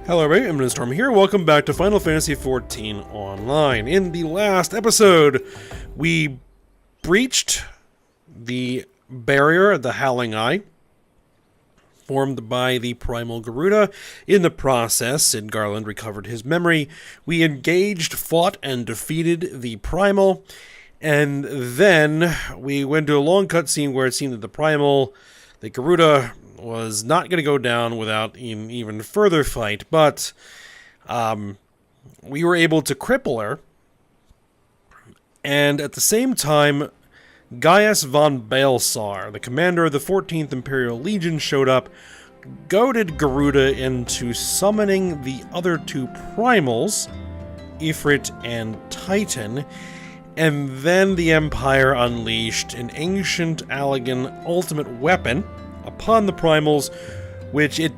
Hello everybody, I'm Storm here. Welcome back to Final Fantasy XIV Online. In the last episode, we breached the barrier, the Howling Eye, formed by the Primal Garuda. In the process, Sid Garland recovered his memory. We engaged, fought, and defeated the Primal. And then we went to a long cutscene where it seemed that the Garuda, was not going to go down without an even further fight, but we were able to cripple her. And at the same time, Gaius von Balsar, the commander of the 14th Imperial Legion, showed up, goaded Garuda into summoning the other two primals, Ifrit and Titan, and then the Empire unleashed an ancient Allagan ultimate weapon upon the primals, which it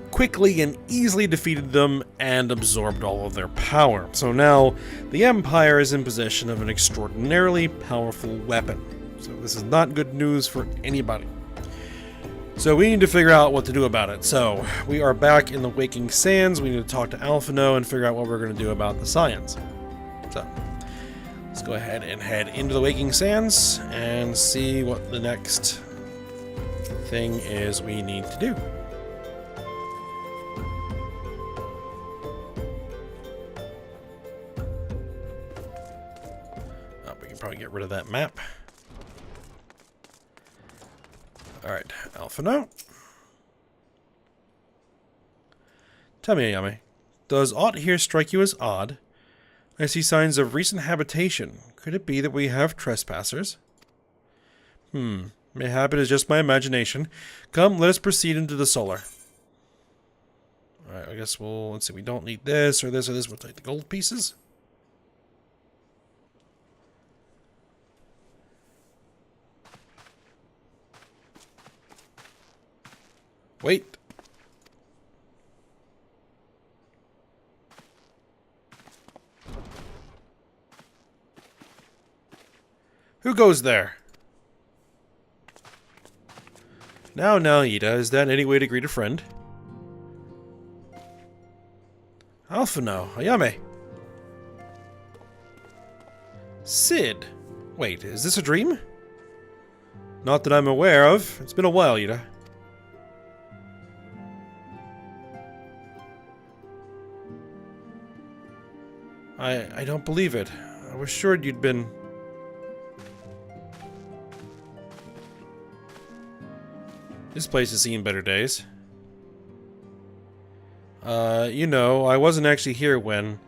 quickly and easily defeated them and absorbed all of their power. So now the Empire is in possession of an extraordinarily powerful weapon. So this is not good news for anybody. So we need to figure out what to do about it. So we are back in the Waking Sands. We need to talk to Alphino and figure out what we're going to do about the scions. So let's go ahead and head into the Waking Sands and see what the next thing is we need to do. We can probably get rid of that map. Alright, Alphino. Tell me, Ayame, does aught here strike you as odd? I see signs of recent habitation. Could it be that we have trespassers? Mayhap it is just my imagination. Come, let us proceed into the solar. Alright, I guess let's see, we don't need this or this or this. We'll take the gold pieces. Wait. Who goes there? Now, Ida, is that any way to greet a friend? Alphino, Ayame. Sid. Wait, is this a dream? Not that I'm aware of. It's been a while, Ida. I don't believe it. I was sure you'd been... This place has seen better days. You know, I wasn't actually here when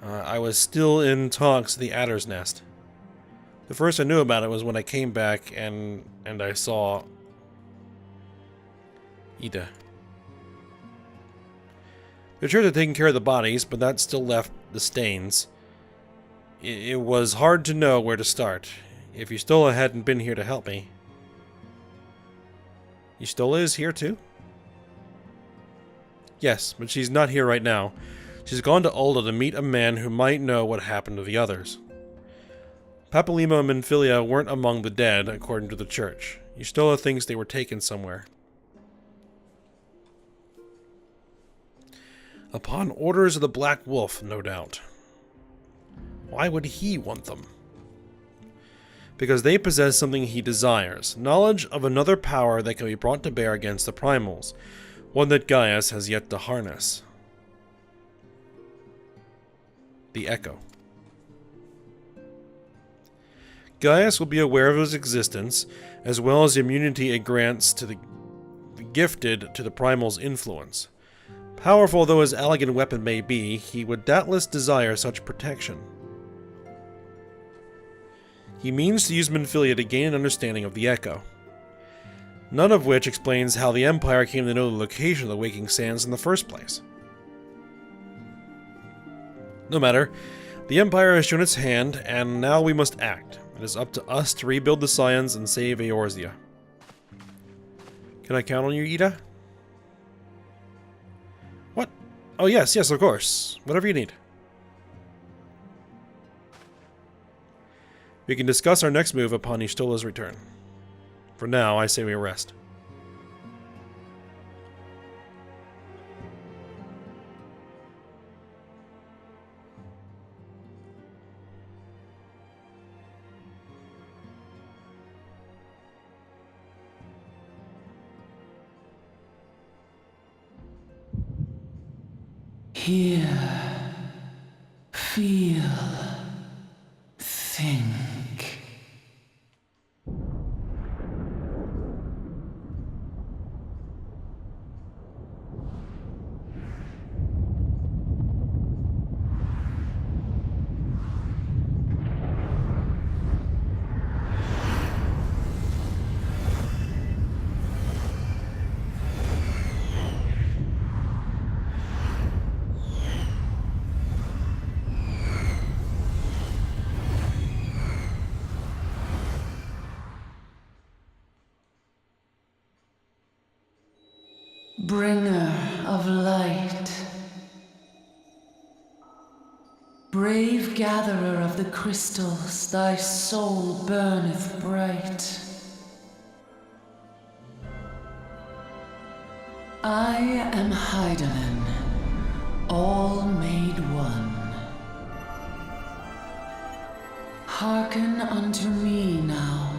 I was still in talks at the Adder's Nest. The first I knew about it was when I came back and I saw Ida. The church had taken care of the bodies, but that still left the stains. It was hard to know where to start. If Yustola hadn't been here to help me. Yustola is here too? Yes, but she's not here right now. She's gone to Ulda to meet a man who might know what happened to the others. Papalimo and Menphilia weren't among the dead, according to the church. Yustola thinks they were taken somewhere. Upon orders of the Black Wolf, no doubt. Why would he want them? Because they possess something he desires, knowledge of another power that can be brought to bear against the primals, one that Gaius has yet to harness. The Echo. Gaius will be aware of his existence, as well as the immunity it grants to the gifted to the primal's influence. Powerful though his Allagan weapon may be, he would doubtless desire such protection. He means to use Menphilia to gain an understanding of the Echo. None of which explains how the Empire came to know the location of the Waking Sands in the first place. No matter, the Empire has shown its hand, and now we must act. It is up to us to rebuild the Scions and save Eorzea. Can I count on you, Ida? What? Oh yes, of course. Whatever you need. We can discuss our next move upon Ystola's return. For now, I say we rest. Hear, feel, think. Bringer of light, brave gatherer of the crystals, thy soul burneth bright. I am Hydaelyn, all made one. Hearken unto me now,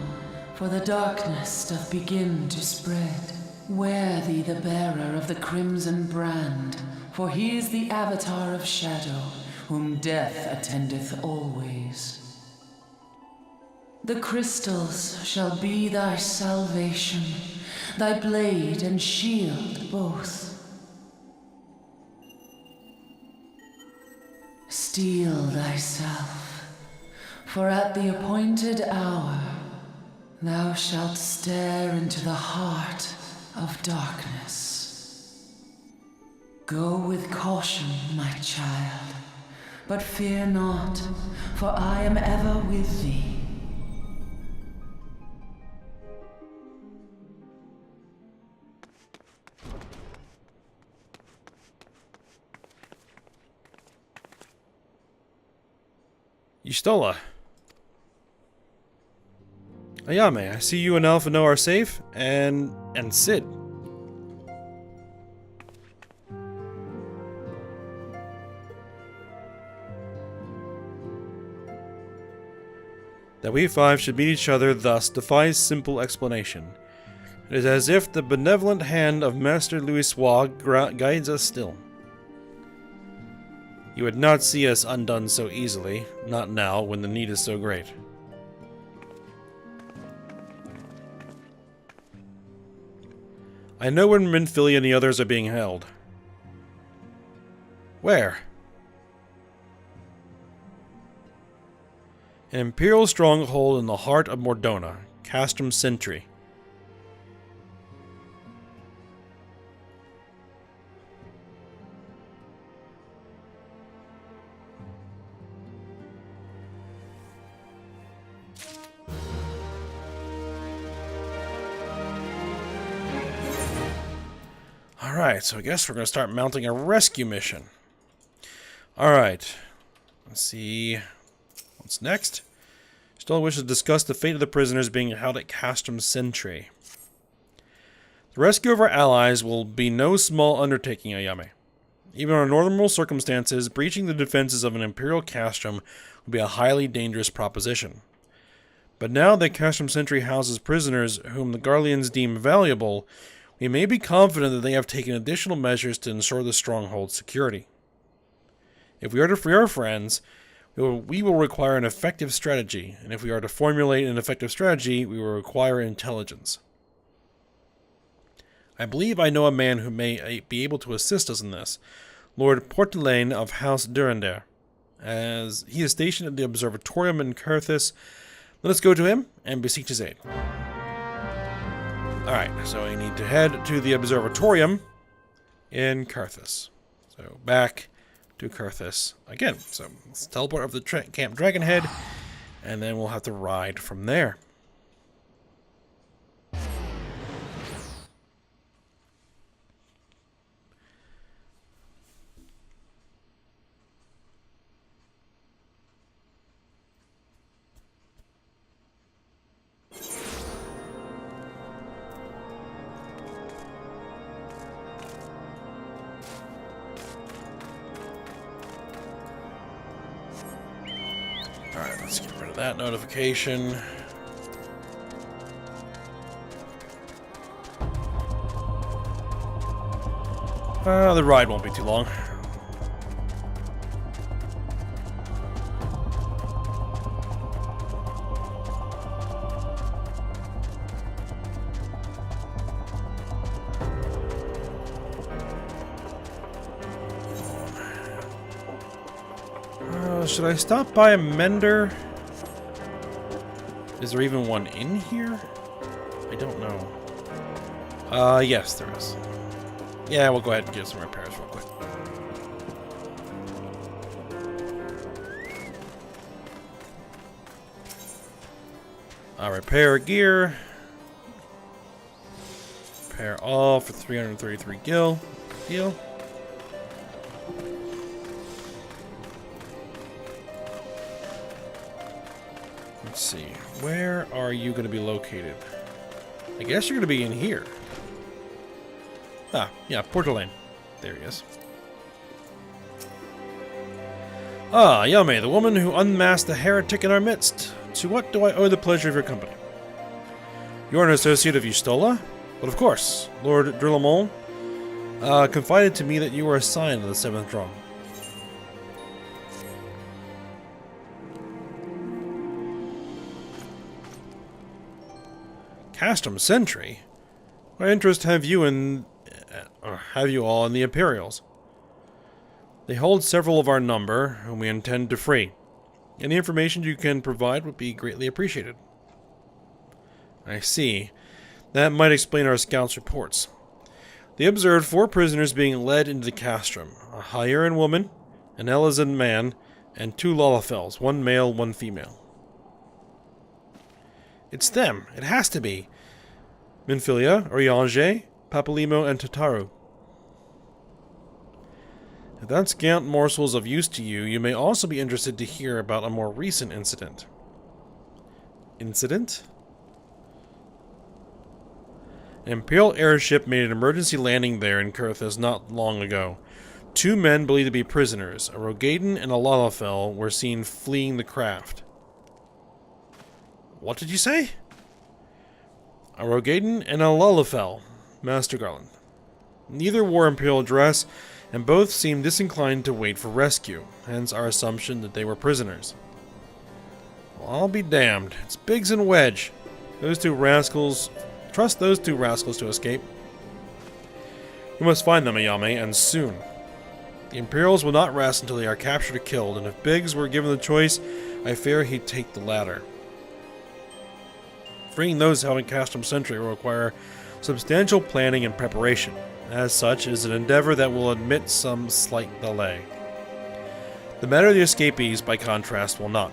for the darkness doth begin to spread. Wear thee the bearer of the crimson brand, for he is the avatar of shadow, whom death attendeth always. The crystals shall be thy salvation, thy blade and shield both. Steel thyself, for at the appointed hour thou shalt stare into the heart of darkness. Go with caution, my child, but fear not, for I am ever with thee. Y'shtola. Ayame, I see you and Alphino are safe, and Sid. That we five should meet each other thus defies simple explanation. It is as if the benevolent hand of Master Louisoix guides us still. You would not see us undone so easily, not now when the need is so great. I know where Minfili and the others are being held. Where? An Imperial stronghold in the heart of Mordona, Castrum Sentry. Alright, so I guess we're going to start mounting a rescue mission. Alright, let's see what's next. Still wishes to discuss the fate of the prisoners being held at Castrum Sentry. The rescue of our allies will be no small undertaking, Ayame. Even under normal circumstances, breaching the defenses of an Imperial Castrum would be a highly dangerous proposition. But now that Castrum Sentry houses prisoners whom the Garleans deem valuable, we may be confident that they have taken additional measures to ensure the stronghold's security. If we are to free our friends, we will require an effective strategy, and if we are to formulate an effective strategy, we will require intelligence. I believe I know a man who may be able to assist us in this, Lord Portelaine of House Durandare, as he is stationed at the Observatorium in Curthis. Let us go to him and beseech his aid. Alright, so we need to head to the Observatorium in Curthis. So back to Curthis again. So let's teleport over to Camp Dragonhead, and then we'll have to ride from there. Alright, let's get rid of that notification. The ride won't be too long. Should I stop by a mender? Is there even one in here? I don't know. Yes, there is. Yeah, we'll go ahead and give some repairs real quick. Repair gear. Repair all for 333 gil. Deal. Let's see. Where are you going to be located? I guess you're going to be in here. Ah, yeah, Portalane. There he is. Ah, Yame, the woman who unmasked the heretic in our midst. To what do I owe the pleasure of your company? You're an associate of Yustola? But of course, Lord Drillamon confided to me that you were assigned to the 7th Drong. Castrum Sentry? What interest have you all in the Imperials? They hold several of our number, whom we intend to free. Any information you can provide would be greatly appreciated. I see. That might explain our scouts' reports. They observed 4 prisoners being led into the castrum. A Hyeran woman, an Elizan man, and 2 Lalafels, 1 male, 1 female. It's them. It has to be. Minfilia, Eorzea, Papalimo, and Tataru. If that scant morsels of use to you, you may also be interested to hear about a more recent incident. Incident? An Imperial airship made an emergency landing there in Kurthas not long ago. 2 men believed to be prisoners, a Rogaden and a Lalafell, were seen fleeing the craft. What did you say? A Rogaden and a Lalafell, Master Garland. Neither wore Imperial dress, and both seemed disinclined to wait for rescue, hence our assumption that they were prisoners. Well, I'll be damned. It's Biggs and Wedge. Those 2 rascals... Trust those 2 rascals to escape. We must find them, Ayame, and soon. The Imperials will not rest until they are captured or killed, and if Biggs were given the choice, I fear he'd take the latter. Freeing those held in Castrum Sentry will require substantial planning and preparation. As such, it is an endeavor that will admit some slight delay. The matter of the escapees, by contrast, will not.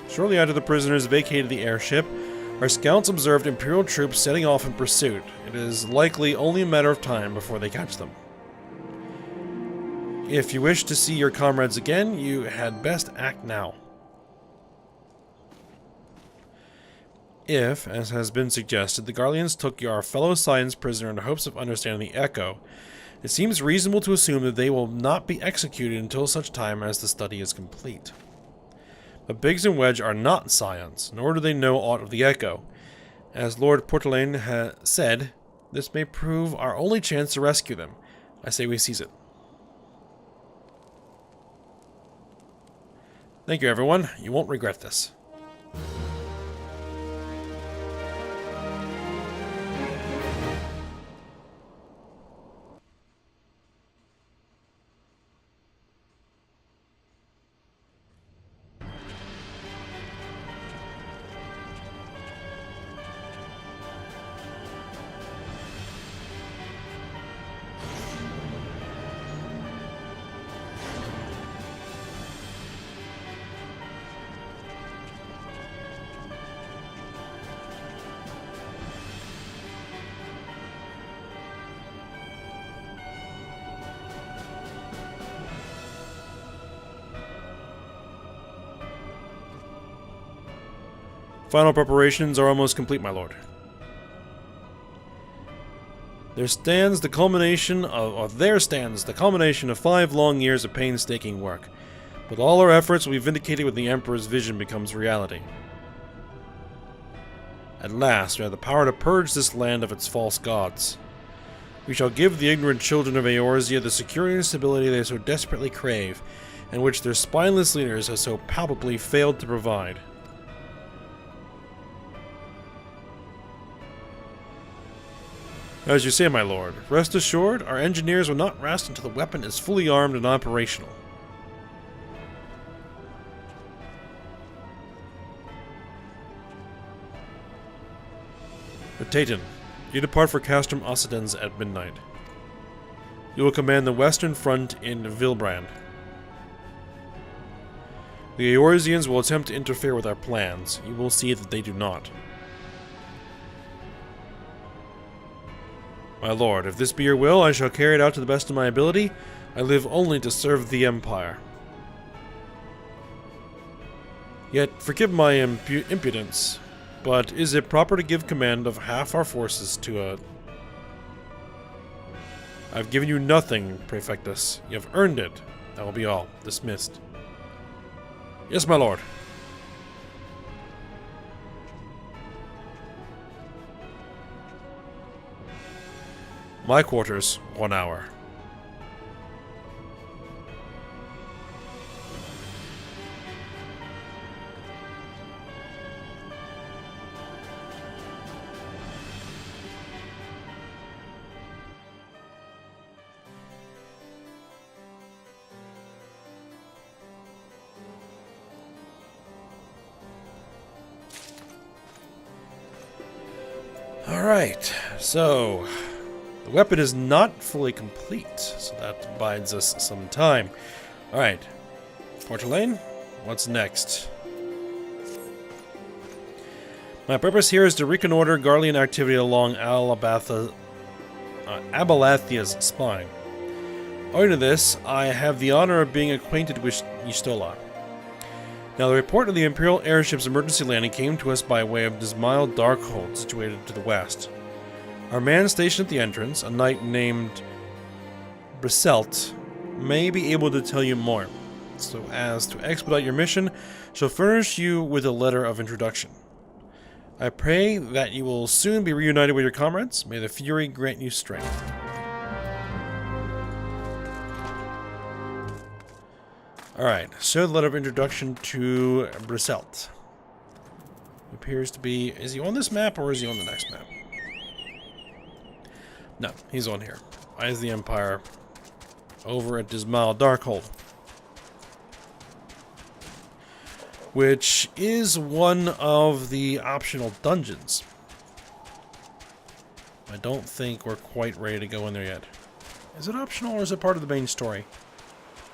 Shortly after the prisoners vacated the airship, our scouts observed Imperial troops setting off in pursuit. It is likely only a matter of time before they catch them. If you wish to see your comrades again, you had best act now. If, as has been suggested, the Garleans took our fellow science prisoner in the hopes of understanding the Echo, it seems reasonable to assume that they will not be executed until such time as the study is complete. But Biggs and Wedge are not scions, nor do they know aught of the Echo. As Lord Portalane has said, this may prove our only chance to rescue them. I say we seize it. Thank you, everyone. You won't regret this. Final preparations are almost complete, my lord. There stands the culmination of 5 long years of painstaking work. But all our efforts will be vindicated when the Emperor's vision becomes reality. At last, we have the power to purge this land of its false gods. We shall give the ignorant children of Eorzea the security and stability they so desperately crave, and which their spineless leaders have so palpably failed to provide. As you say, my lord, rest assured, our engineers will not rest until the weapon is fully armed and operational. Tayton, you depart for Castrum Occidens at midnight. You will command the western front in Vilbrand. The Eorzeans will attempt to interfere with our plans. You will see that they do not. My lord, if this be your will, I shall carry it out to the best of my ability. I live only to serve the Empire. Yet, forgive my impudence, but is it proper to give command of half our forces to a... I've given you nothing, Praefectus. You have earned it. That will be all. Dismissed. Yes, my lord. My quarters, 1 hour. Alright, so the weapon is not fully complete, so that bides us some time. Alright, Portelaine, what's next? My purpose here is to reconnoiter Garlean activity along Abalathia's spine. Owing to this, I have the honor of being acquainted with Y'shtola. Now, the report of the Imperial airship's emergency landing came to us by way of Dismail Darkhold, situated to the west. Our man stationed at the entrance, a knight named Briselt, may be able to tell you more. So as to expedite your mission, shall furnish you with a letter of introduction. I pray that you will soon be reunited with your comrades. May the Fury grant you strength. Alright, so the letter of introduction to Briselt. He appears to be... Is he on this map or is he on the next map? No, he's on here. Eyes of the Empire. Over at Dismail Darkhold. Which is one of the optional dungeons. I don't think we're quite ready to go in there yet. Is it optional or is it part of the main story?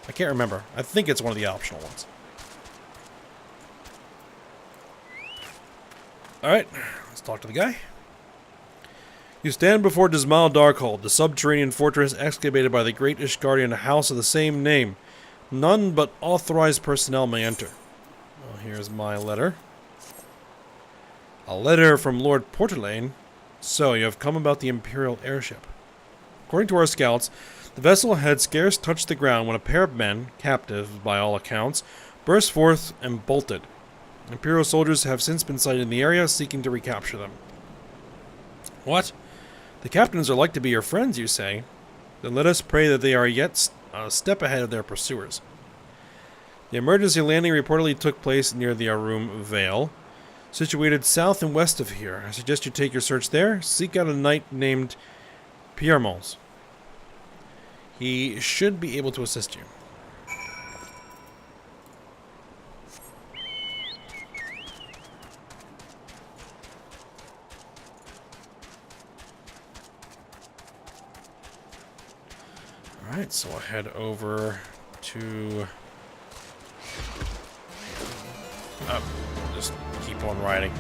I can't remember. I think it's one of the optional ones. Alright, let's talk to the guy. You stand before Dismail Darkhold, the subterranean fortress excavated by the great Ishgardian house of the same name. None but authorized personnel may enter. Well, here's my letter. A letter from Lord Portelaine. So, you have come about the Imperial airship. According to our scouts, the vessel had scarce touched the ground when a pair of men, captives by all accounts, burst forth and bolted. Imperial soldiers have since been sighted in the area, seeking to recapture them. What? The captains are like to be your friends, you say? Then let us pray that they are yet a step ahead of their pursuers. The emergency landing reportedly took place near the Arum Vale, situated south and west of here. I suggest you take your search there. Seek out a knight named Piermons. He should be able to assist you. Alright, so I'll head over to... just keep on riding.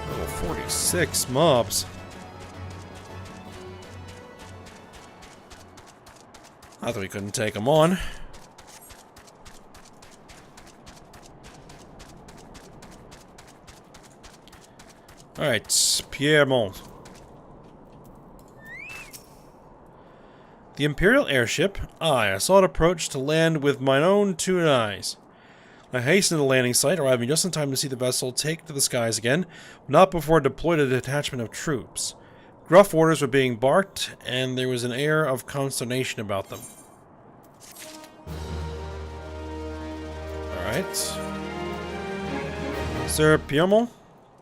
Level 46 mobs. I thought we couldn't take them on. Alright, Piermont. The Imperial airship? Aye, I saw it approach to land with mine own two eyes. I hastened to the landing site, arriving just in time to see the vessel take to the skies again, but not before it deployed a detachment of troops. Gruff orders were being barked, and there was an air of consternation about them. Alright. Sir Piermont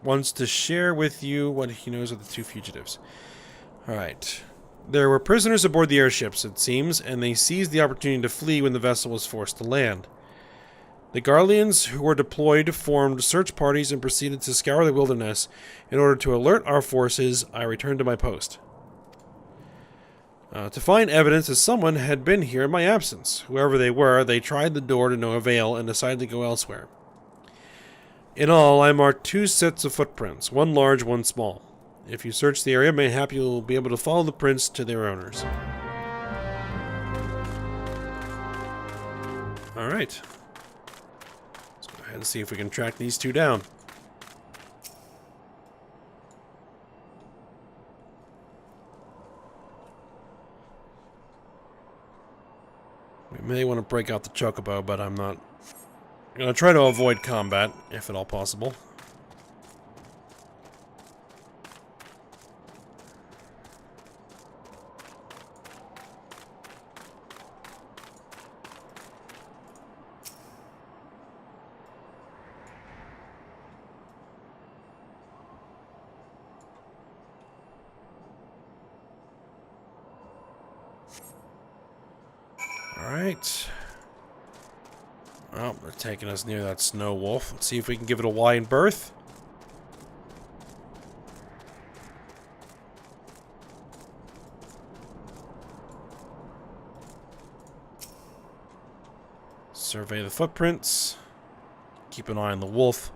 wants to share with you what he knows of the two fugitives. Alright. There were prisoners aboard the airships, it seems, and they seized the opportunity to flee when the vessel was forced to land. The Garleans who were deployed formed search parties and proceeded to scour the wilderness. In order to alert our forces, I returned to my post. To find evidence that someone had been here in my absence. Whoever they were, they tried the door to no avail and decided to go elsewhere. In all, I marked 2 sets of footprints, one large, one small. If you search the area, mayhap you'll be able to follow the prints to their owners. Alright. Let's go ahead and see if we can track these 2 down. We may want to break out the chocobo, but I'm not. I'm going to try to avoid combat, if at all possible. Alright. Well, they're taking us near that snow wolf. Let's see if we can give it a wide berth. Survey the footprints. Keep an eye on the wolf.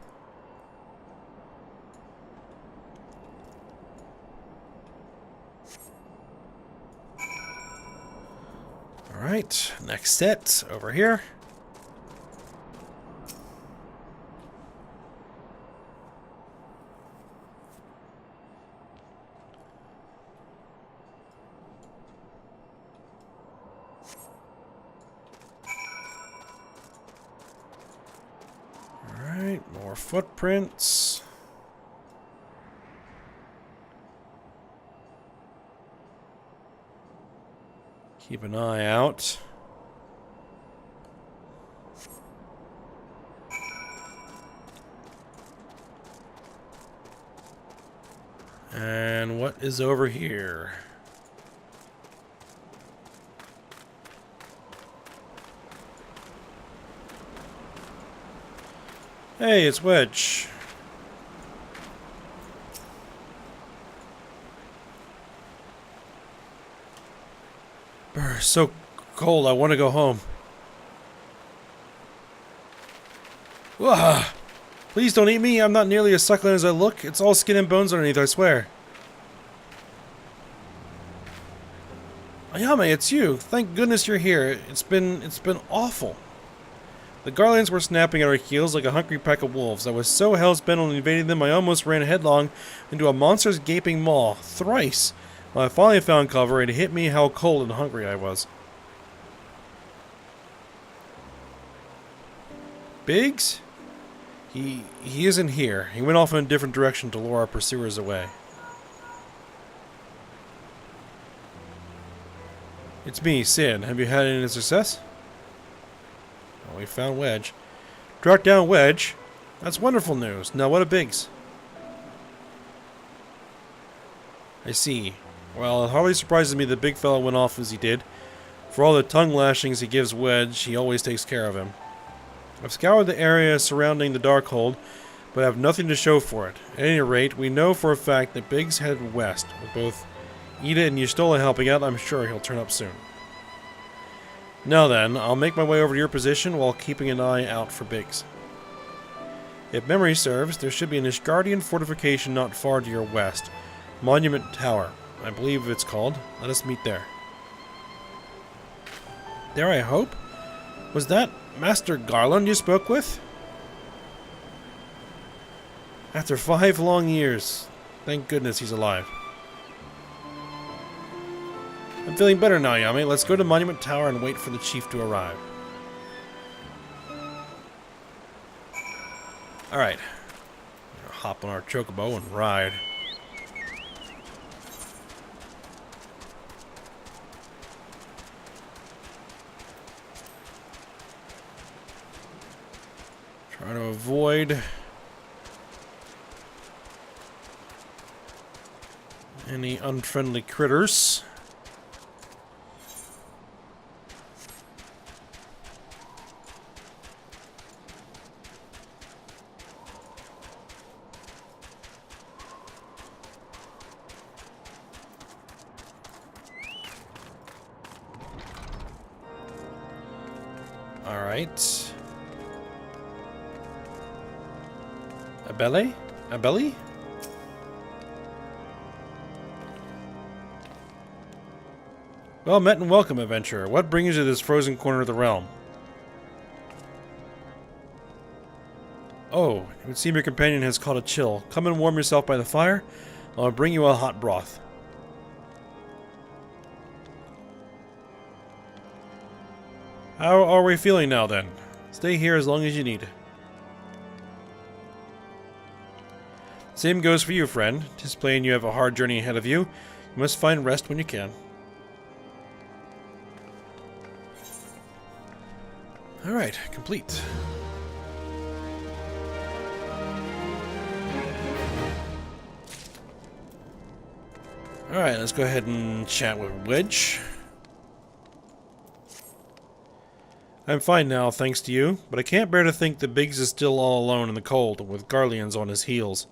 Alright, next set, over here. Alright, more footprints. Keep an eye out. And what is over here? Hey, it's Wedge. Brr, so cold, I want to go home. Ugh. Please don't eat me, I'm not nearly as succulent as I look. It's all skin and bones underneath, I swear. Ayame, it's you. Thank goodness you're here. It's been awful. The Garlands were snapping at our heels like a hungry pack of wolves. I was so hell-bent on invading them, I almost ran headlong into a monster's gaping maw. Thrice. When I finally found cover, it hit me how cold and hungry I was. Biggs? He isn't here. He went off in a different direction to lure our pursuers away. It's me, Sid. Have you had any success? Well, we found Wedge. Tracked down Wedge? That's wonderful news. Now what of Biggs? I see. Well, it hardly surprises me the big fellow went off as he did. For all the tongue lashings he gives Wedge, he always takes care of him. I've scoured the area surrounding the Darkhold, but have nothing to show for it. At any rate, we know for a fact that Biggs headed west. With both Ida and Yustola helping out, I'm sure he'll turn up soon. Now then, I'll make my way over to your position while keeping an eye out for Biggs. If memory serves, there should be an Ishgardian fortification not far to your west. Monument Tower, I believe it's called. Let us meet there. There, I hope? Was that Master Garland you spoke with? After 5 long years. Thank goodness he's alive. I'm feeling better now, Yami. Let's go to Monument Tower and wait for the chief to arrive. Alright. Hop on our chocobo and ride. Try to avoid any unfriendly critters. Alright. Abele? Abeli? Well met and welcome, adventurer. What brings you to this frozen corner of the realm? Oh, it would seem your companion has caught a chill. Come and warm yourself by the fire. I'll bring you a hot broth. How are we feeling now, then? Stay here as long as you need. Same goes for you, friend. Just plain you have a hard journey ahead of you. You must find rest when you can. Alright, complete. Alright, let's go ahead and chat with Wedge. I'm fine now, thanks to you, but I can't bear to think that Biggs is still all alone in the cold, with Garleans on his heels.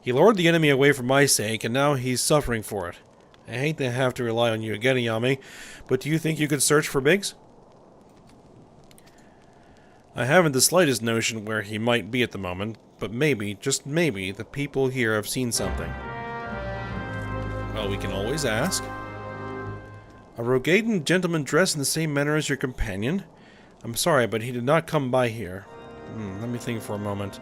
He lured the enemy away for my sake, and now he's suffering for it. I hate to have to rely on you again, Ayame, but do you think you could search for Biggs? I haven't the slightest notion where he might be at the moment, but maybe, just maybe, the people here have seen something. Well, we can always ask. A Rogadan gentleman dressed in the same manner as your companion? I'm sorry, but he did not come by here. Let me think for a moment.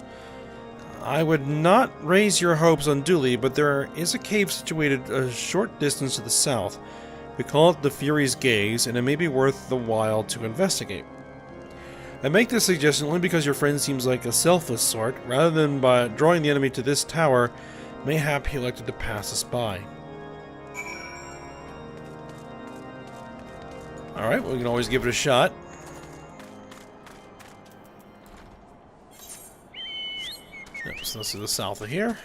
I would not raise your hopes unduly, but there is a cave situated a short distance to the south. We call it the Fury's Gaze, and it may be worth the while to investigate. I make this suggestion only because your friend seems like a selfless sort. Rather than by drawing the enemy to this tower, mayhap he elected to pass us by. Alright, well, we can always give it a shot. Yep, so this is the south of here.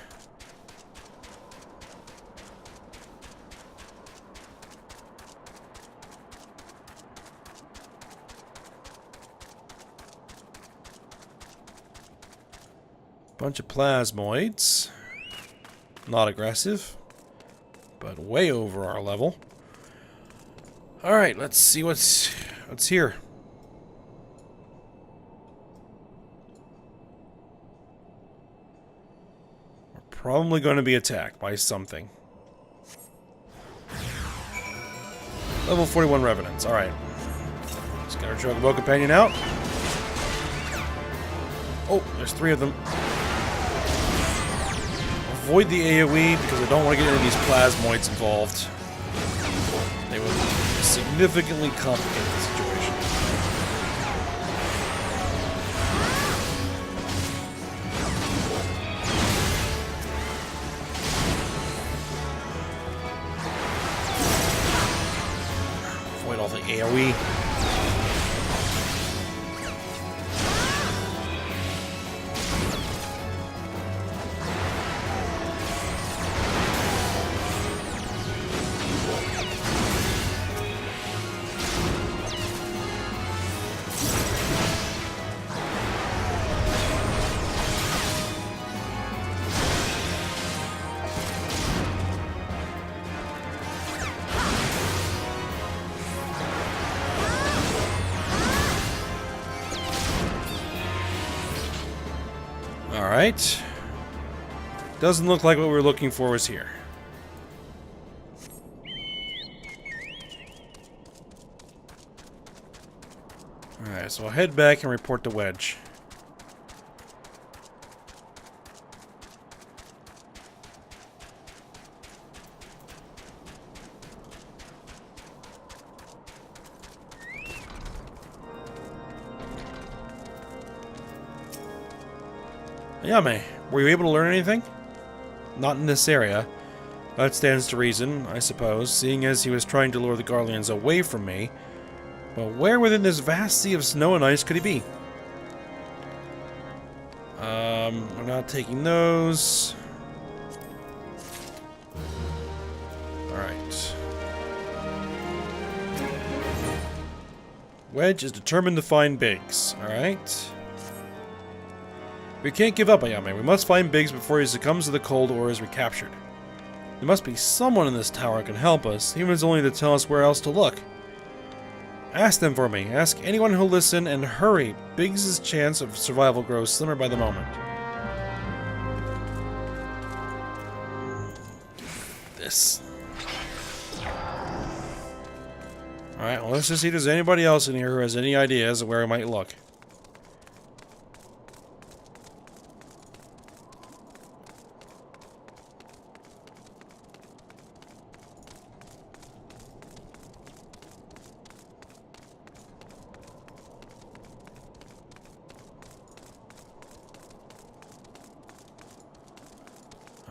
Bunch of plasmoids. Not aggressive, but way over our level. Alright, let's see what's here. We're probably going to be attacked by something. Level 41 Revenants, alright. Let's get our Chocobo companion out. Oh, there's 3 of them. Avoid the AoE because I don't want to get any of these plasmoids involved. They would significantly complicate the situation. Avoid all the AoE. Alright. Doesn't look like what we were looking for was here. Alright, so I'll head back and report to Wedge. Ayame, were you able to learn anything? Not in this area. That stands to reason, I suppose, seeing as he was trying to lure the Garleans away from me. But where within this vast sea of snow and ice could he be? We're not taking those. Alright. Wedge is determined to find Biggs, alright? We can't give up, Ayame. We must find Biggs before he succumbs to the cold or is recaptured. There must be someone in this tower who can help us, even if it's only to tell us where else to look. Ask them for me. Ask anyone who'll listen, and hurry. Biggs' chance of survival grows slimmer by the moment. This. Alright, well, let's just see if there's anybody else in here who has any ideas of where I might look.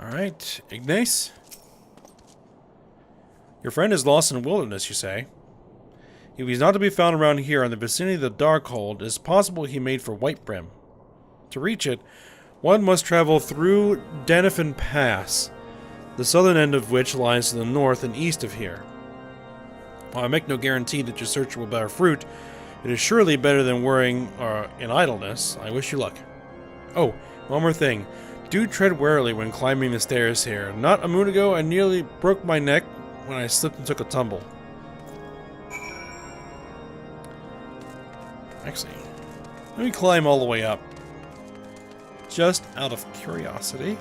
Alright, Ignace? Your friend is lost in the wilderness, you say? If he's not to be found around here in the vicinity of the Darkhold, it is possible he made for Whitebrim. To reach it, one must travel through Danifin Pass, the southern end of which lies to the north and east of here. While I make no guarantee that your search will bear fruit, it is surely better than worrying in idleness. I wish you luck. Oh, one more thing. Do tread warily when climbing the stairs here. Not a moon ago, I nearly broke my neck when I slipped and took a tumble. Actually, let me climb all the way up. Just out of curiosity.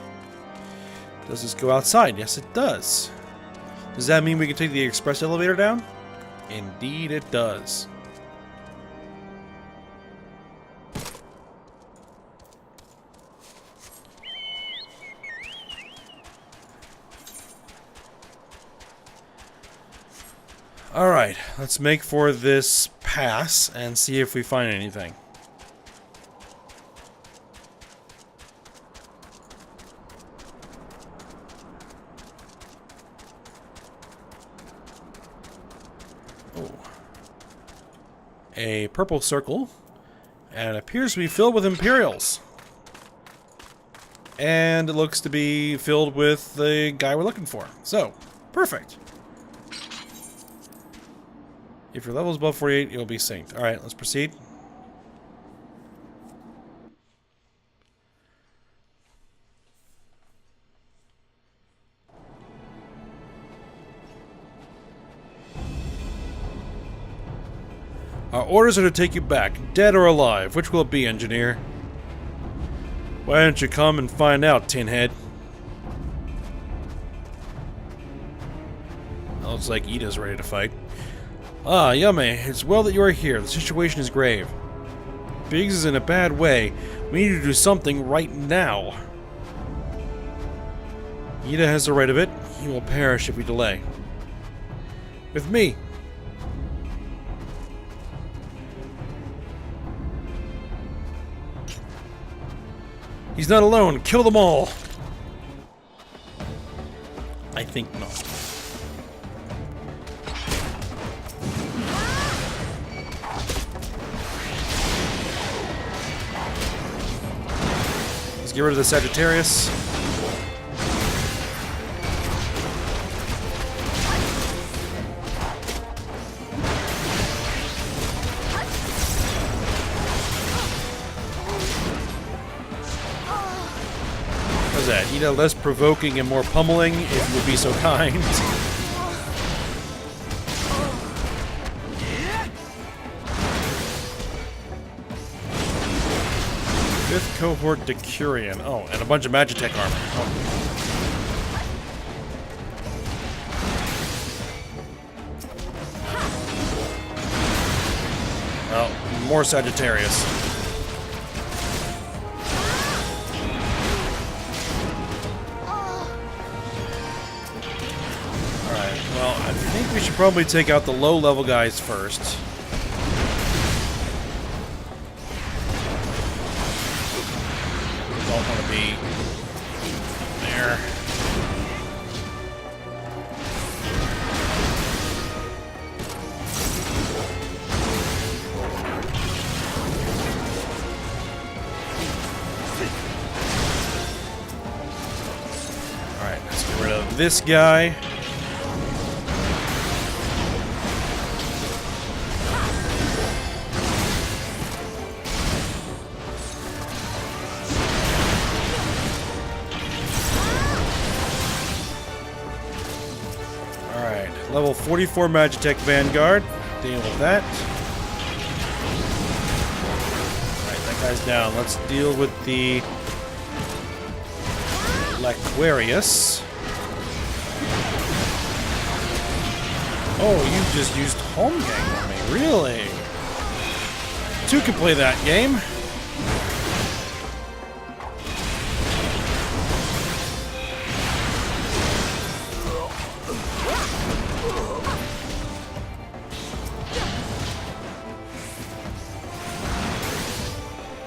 Does this go outside? Yes, it does. Does that mean we can take the express elevator down? Indeed it does. Alright, let's make for this pass and see if we find anything. Oh. A purple circle, and it appears to be filled with Imperials. And it looks to be filled with the guy we're looking for. So, perfect. If your level is above 48, you'll be synced. Alright, let's proceed. Our orders are to take you back, dead or alive. Which will it be, engineer? Why don't you come and find out, tinhead? Looks like Ida's ready to fight. Ah, Yame, it's well that you are here. The situation is grave. Biggs is in a bad way. We need to do something right now. Ida has the right of it. He will perish if we delay. With me. He's not alone. Kill them all. I think not. Get rid of the Sagittarius. How's that? Ida less provoking and more pummeling, if you would be so kind. Fifth cohort Decurion. Oh, and a bunch of Magitech armor. Oh. Well, more Sagittarius. Alright, well, I think we should probably take out the low-level guys first. Don't want to be there. Alright, let's get rid of this guy. Level 44 Magitech Vanguard. Deal with that. Guys down. Let's deal with the Laquarius. Oh, you just used home gang on me. Really? Two can play that game.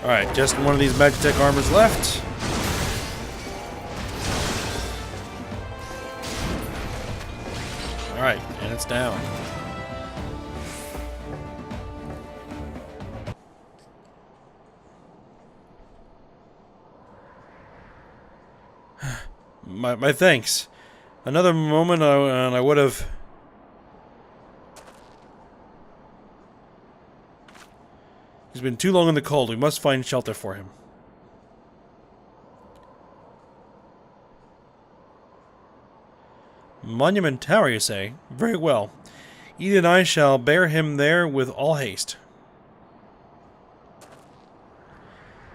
Alright, just one of these Magitech armors left. Alright, and it's down. My thanks. Another moment and I would have... He's been too long in the cold. We must find shelter for him. Monument Tower, you say? Very well. Edie and I shall bear him there with all haste.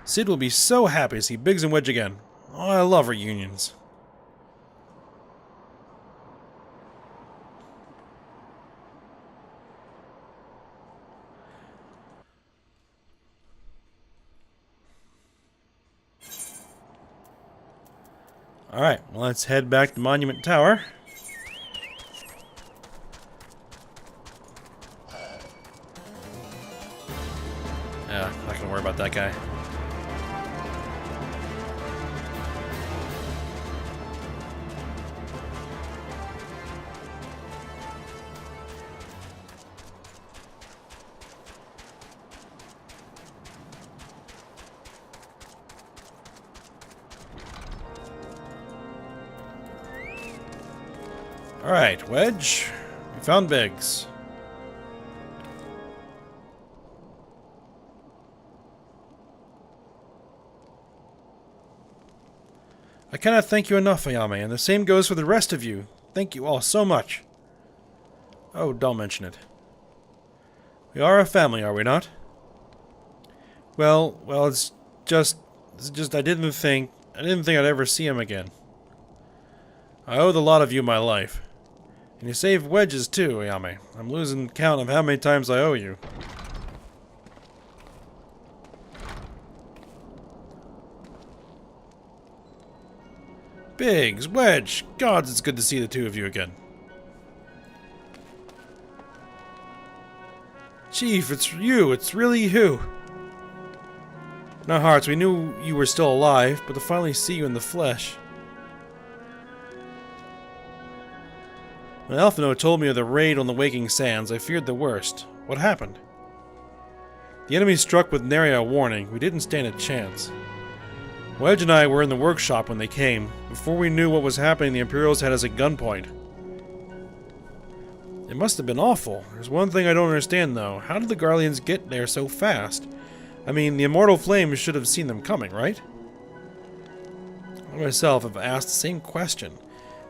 Sid will be so happy to see Biggs and Wedge again. Oh, I love reunions. Alright, well, let's head back to Monument Tower. Yeah, not gonna worry about that guy. Alright, Wedge. We found Biggs. I cannot thank you enough, Ayame, and the same goes for the rest of you. Thank you all so much. Oh, don't mention it. We are a family, are we not? Well, it's just I didn't think I'd ever see him again. I owe the lot of you my life. And you saved Wedges too, Ayame. I'm losing count of how many times I owe you. Biggs, Wedge, gods, it's good to see the two of you again. Chief, it's you. It's really you. In our hearts, we knew you were still alive, but to finally see you in the flesh. When Alphino told me of the raid on the Waking Sands, I feared the worst. What happened? The enemy struck with nary a warning. We didn't stand a chance. Wedge and I were in the workshop when they came. Before we knew what was happening, the Imperials had us at gunpoint. It must have been awful. There's one thing I don't understand, though. How did the Garleans get there so fast? I mean, the Immortal Flames should have seen them coming, right? I myself have asked the same question.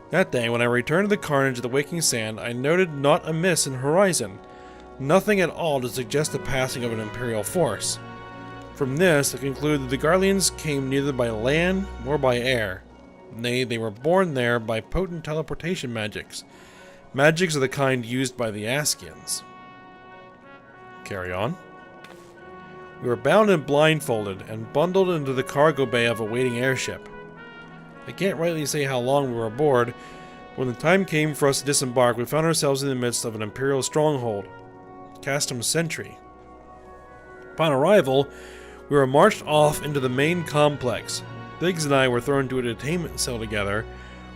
That day, when I returned to the carnage of the Waking Sand, I noted naught amiss in horizon. Nothing at all to suggest the passing of an Imperial force. From this, I conclude that the Garleans came neither by land nor by air. Nay, they were born there by potent teleportation magics. Magics of the kind used by the Askians. Carry on. We were bound and blindfolded, and bundled into the cargo bay of a waiting airship. I can't rightly say how long we were aboard. When the time came for us to disembark, we found ourselves in the midst of an Imperial stronghold, Castum Sentry. Upon arrival, we were marched off into the main complex. Biggs and I were thrown into a detainment cell together,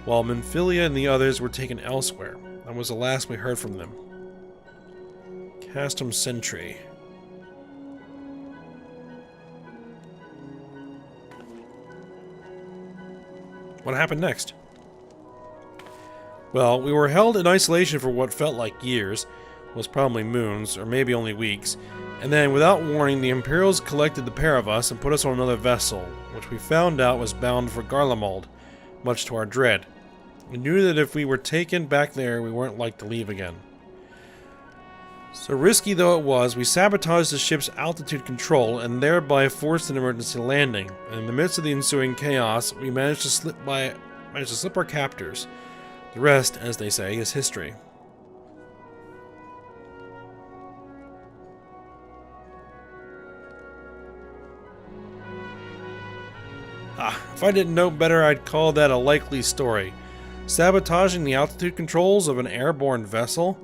while Minfilia and the others were taken elsewhere. That was the last we heard from them. Castum Sentry. What happened next? Well, we were held in isolation for what felt like years, was probably moons, or maybe only weeks, and then, without warning, the Imperials collected the pair of us and put us on another vessel, which we found out was bound for Garlemald, much to our dread. We knew that if we were taken back there, we weren't like to leave again. So risky though it was, we sabotaged the ship's altitude control and thereby forced an emergency landing. And in the midst of the ensuing chaos, we managed to slip our captors. The rest, as they say, is history. If I didn't know better, I'd call that a likely story. Sabotaging the altitude controls of an airborne vessel?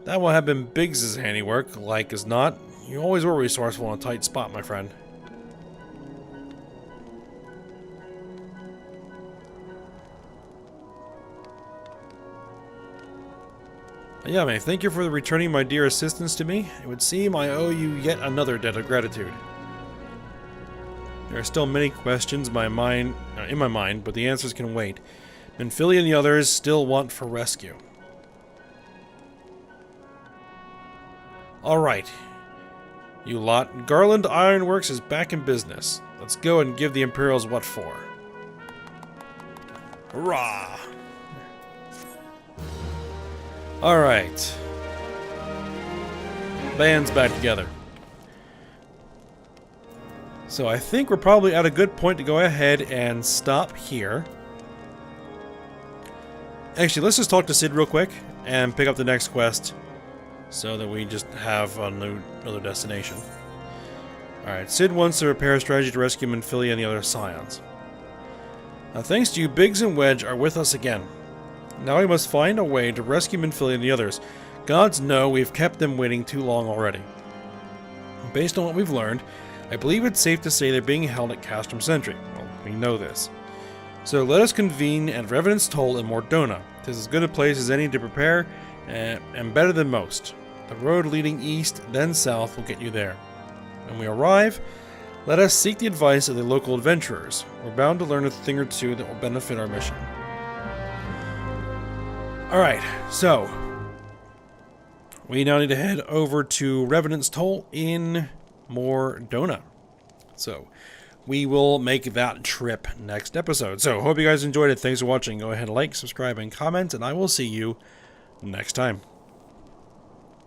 That will have been Biggs's handiwork, like as not. You always were resourceful in a tight spot, my friend. Yeah, man, thank you for returning my dear assistance to me. It would seem I owe you yet another debt of gratitude. There are still many questions in my mind, but the answers can wait. Minfilia and the others still want for rescue. Alright, you lot. Garland Ironworks is back in business. Let's go and give the Imperials what for. Hurrah! Alright. Band's back together. So I think we're probably at a good point to go ahead and stop here. Actually, let's just talk to Cid real quick and pick up the next quest so that we just have another destination. Alright, Cid wants to repair a strategy to rescue Minfilia and the other Scions. Now, thanks to you, Biggs and Wedge are with us again. Now we must find a way to rescue Minfilia and the others. Gods know we've kept them waiting too long already. Based on what we've learned, I believe it's safe to say they're being held at Castrum Sentry. Well, we know this. So let us convene at Revenant's Toll in Mordona. It is as good a place as any to prepare, and better than most. The road leading east, then south, will get you there. When we arrive, let us seek the advice of the local adventurers. We're bound to learn a thing or two that will benefit our mission. Alright, so we now need to head over to Revenant's Toll in Mordona. So we will make that trip next episode. So hope you guys enjoyed it. Thanks for watching. Go ahead and like, subscribe, and comment, and I will see you next time.